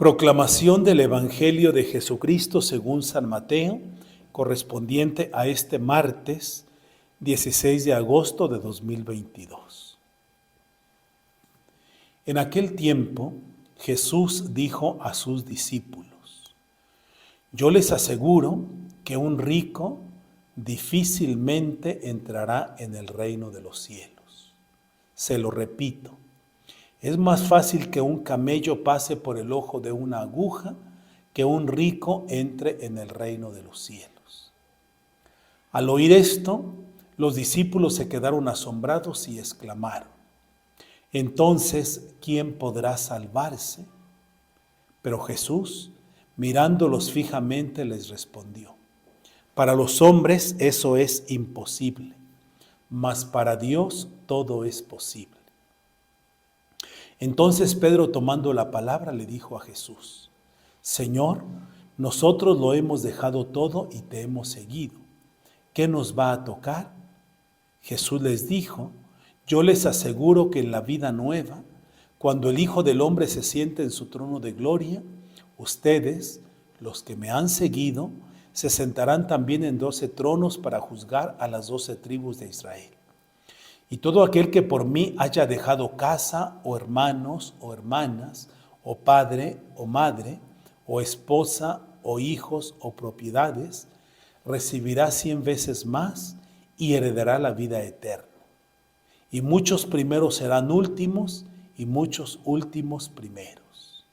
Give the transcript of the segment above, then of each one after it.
Proclamación del Evangelio de Jesucristo según San Mateo, correspondiente a este martes 16 de agosto de 2022. En aquel tiempo, Jesús dijo a sus discípulos: Yo les aseguro que un rico difícilmente entrará en el reino de los cielos. Se lo repito. Es más fácil que un camello pase por el ojo de una aguja que un rico entre en el reino de los cielos. Al oír esto, los discípulos se quedaron asombrados y exclamaron: Entonces, ¿quién podrá salvarse? Pero Jesús, mirándolos fijamente, les respondió: Para los hombres eso es imposible, mas para Dios todo es posible. Entonces Pedro, tomando la palabra, le dijo a Jesús: Señor, nosotros lo hemos dejado todo y te hemos seguido. ¿Qué nos va a tocar? Jesús les dijo: Yo les aseguro que en la vida nueva, cuando el Hijo del Hombre se siente en su trono de gloria, ustedes, los que me han seguido, se sentarán también en 12 tronos para juzgar a las 12 tribus de Israel. Y todo aquel que por mí haya dejado casa, o hermanos, o hermanas, o padre, o madre, o esposa, o hijos, o propiedades, recibirá 100 veces más y heredará la vida eterna. Y muchos primeros serán últimos, y muchos últimos primeros.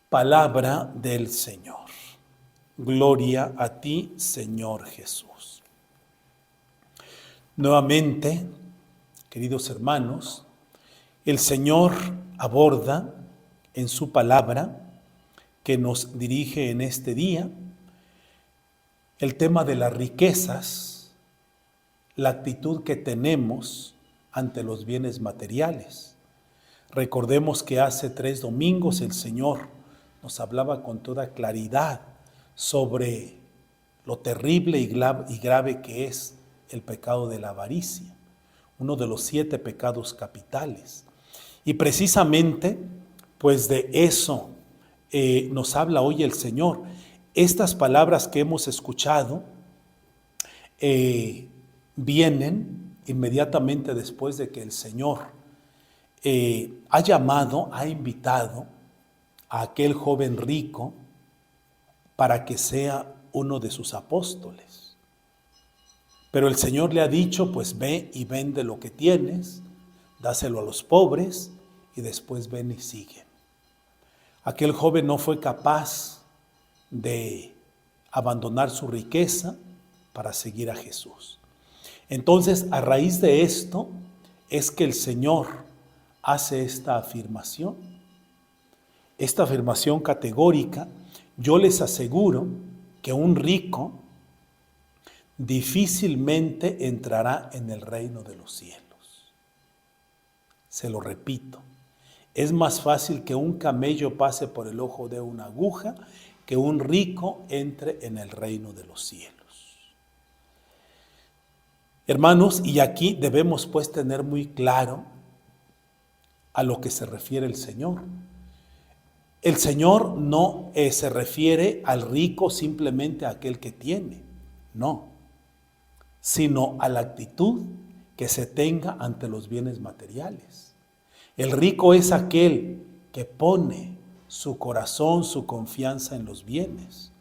Palabra del Señor. Gloria a ti, Señor Jesús. Nuevamente, queridos hermanos, el Señor aborda en su palabra que nos dirige en este día el tema de las riquezas, la actitud que tenemos ante los bienes materiales. Recordemos que hace 3 domingos el Señor nos hablaba con toda claridad sobre lo terrible y grave que es el pecado de la avaricia, uno de los 7 pecados capitales. Y precisamente, pues de eso nos habla hoy el Señor. Estas palabras que hemos escuchado vienen inmediatamente después de que el Señor ha llamado, ha invitado a aquel joven rico para que sea uno de sus apóstoles. Pero el Señor le ha dicho: pues ve y vende lo que tienes, dáselo a los pobres y después ven y sigue. Aquel joven no fue capaz de abandonar su riqueza para seguir a Jesús. Entonces, a raíz de esto es que el Señor hace esta afirmación categórica: yo les aseguro que un rico difícilmente entrará en el reino de los cielos. Se lo repito, es más fácil que un camello pase por el ojo de una aguja que un rico entre en el reino de los cielos. Hermanos, y aquí debemos pues tener muy claro a lo que se refiere el Señor. El Señor no se refiere al rico simplemente a aquel que tiene, no, sino a la actitud que se tenga ante los bienes materiales. El rico es aquel que pone su corazón, su confianza en los bienes,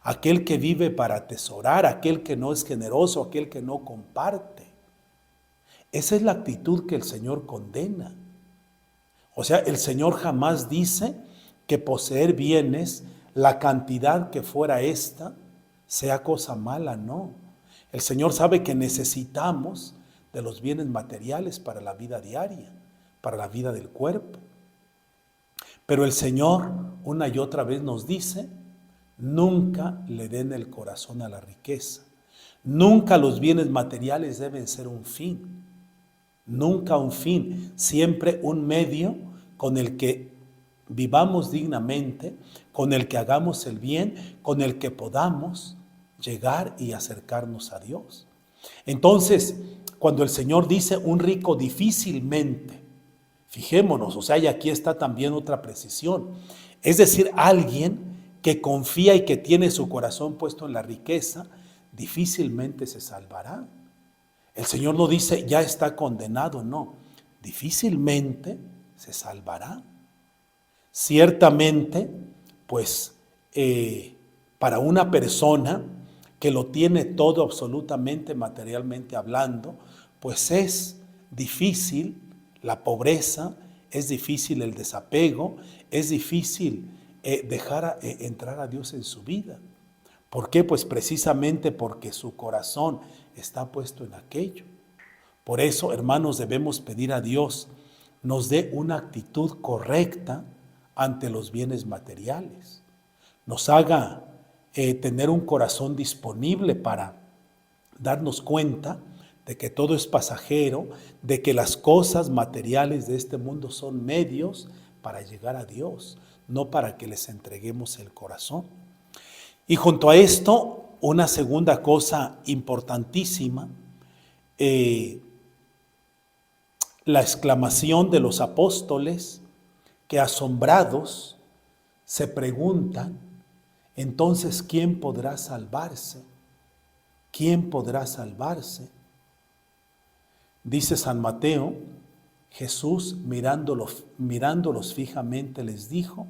aquel que vive para atesorar, aquel que no es generoso, aquel que no comparte. Esa es la actitud que el Señor condena. O sea, el Señor jamás dice que poseer bienes, la cantidad que fuera esta, sea cosa mala, no. El Señor sabe que necesitamos de los bienes materiales para la vida diaria, para la vida del cuerpo. Pero el Señor una y otra vez nos dice: nunca le den el corazón a la riqueza. Nunca los bienes materiales deben ser un fin. Nunca un fin, siempre un medio con el que vivamos dignamente, con el que hagamos el bien, con el que podamos llegar y acercarnos a Dios. Entonces, cuando el Señor dice un rico difícilmente, Fijémonos, o sea, y aquí está también otra precisión. Es decir, alguien que confía y que tiene su corazón puesto en la riqueza, difícilmente se salvará. El Señor no dice, ya está condenado, no. Difícilmente se salvará. Ciertamente, pues, para una persona que lo tiene todo absolutamente materialmente hablando, pues es difícil la pobreza, es difícil el desapego, es difícil dejar entrar a Dios en su vida. ¿Por qué? Pues precisamente porque su corazón está puesto en aquello. Por eso, hermanos, debemos pedir a Dios nos dé una actitud correcta ante los bienes materiales. Nos haga tener un corazón disponible para darnos cuenta de que todo es pasajero, de que las cosas materiales de este mundo son medios para llegar a Dios, no para que les entreguemos el corazón. Y junto a esto, una segunda cosa importantísima, la exclamación de los apóstoles que asombrados se preguntan, entonces, ¿quién podrá salvarse? ¿Quién podrá salvarse? Dice San Mateo, Jesús mirándolos fijamente les dijo,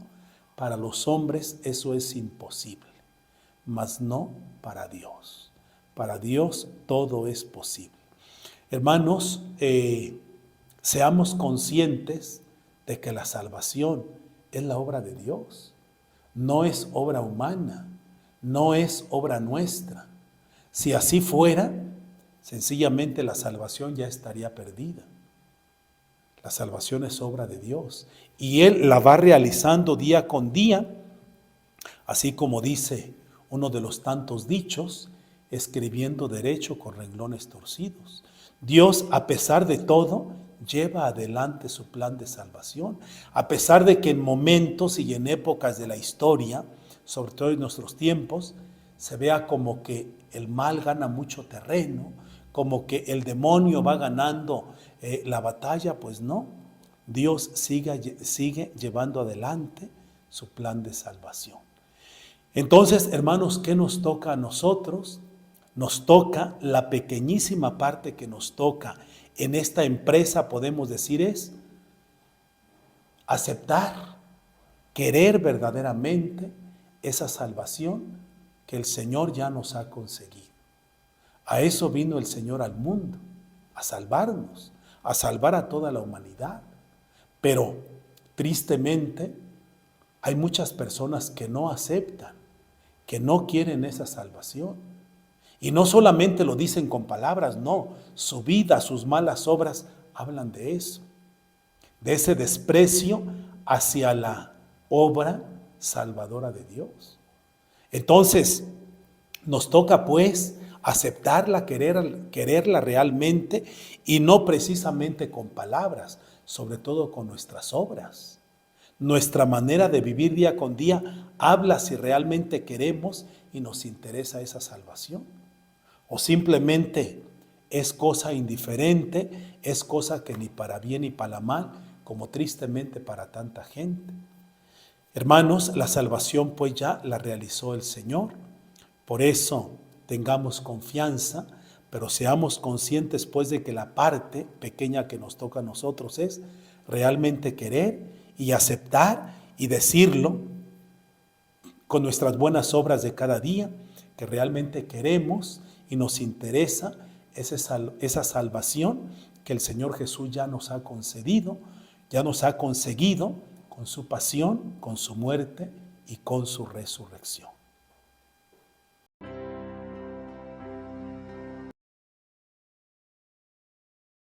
para los hombres eso es imposible, mas no para Dios. Para Dios todo es posible. Hermanos, seamos conscientes de que la salvación es la obra de Dios. No es obra humana, no es obra nuestra. Si así fuera, sencillamente la salvación ya estaría perdida. La salvación es obra de Dios y Él la va realizando día con día, así como dice uno de los tantos dichos, escribiendo derecho con renglones torcidos. Dios, a pesar de todo, lleva adelante su plan de salvación, a pesar de que en momentos y en épocas de la historia, sobre todo en nuestros tiempos, se vea como que el mal gana mucho terreno, como que el demonio va ganando la batalla, pues no. Dios sigue llevando adelante su plan de salvación. Entonces, hermanos, ¿qué nos toca a nosotros? Nos toca la pequeñísima parte que nos toca en esta empresa, podemos decir, es aceptar, querer verdaderamente esa salvación que el Señor ya nos ha conseguido. A eso vino el Señor al mundo, a salvarnos, a salvar a toda la humanidad. Pero, tristemente, hay muchas personas que no aceptan, que no quieren esa salvación. Y no solamente lo dicen con palabras, no, su vida, sus malas obras hablan de eso, de ese desprecio hacia la obra salvadora de Dios. Entonces, nos toca pues aceptarla, quererla realmente y no precisamente con palabras, sobre todo con nuestras obras. Nuestra manera de vivir día con día habla si realmente queremos y nos interesa esa salvación. O simplemente es cosa indiferente, es cosa que ni para bien ni para mal, como tristemente para tanta gente. Hermanos, la salvación pues ya la realizó el Señor. Por eso tengamos confianza, pero seamos conscientes pues de que la parte pequeña que nos toca a nosotros es realmente querer y aceptar y decirlo con nuestras buenas obras de cada día, que realmente queremos y nos interesa esa salvación que el Señor Jesús ya nos ha concedido, ya nos ha conseguido con su pasión, con su muerte y con su resurrección.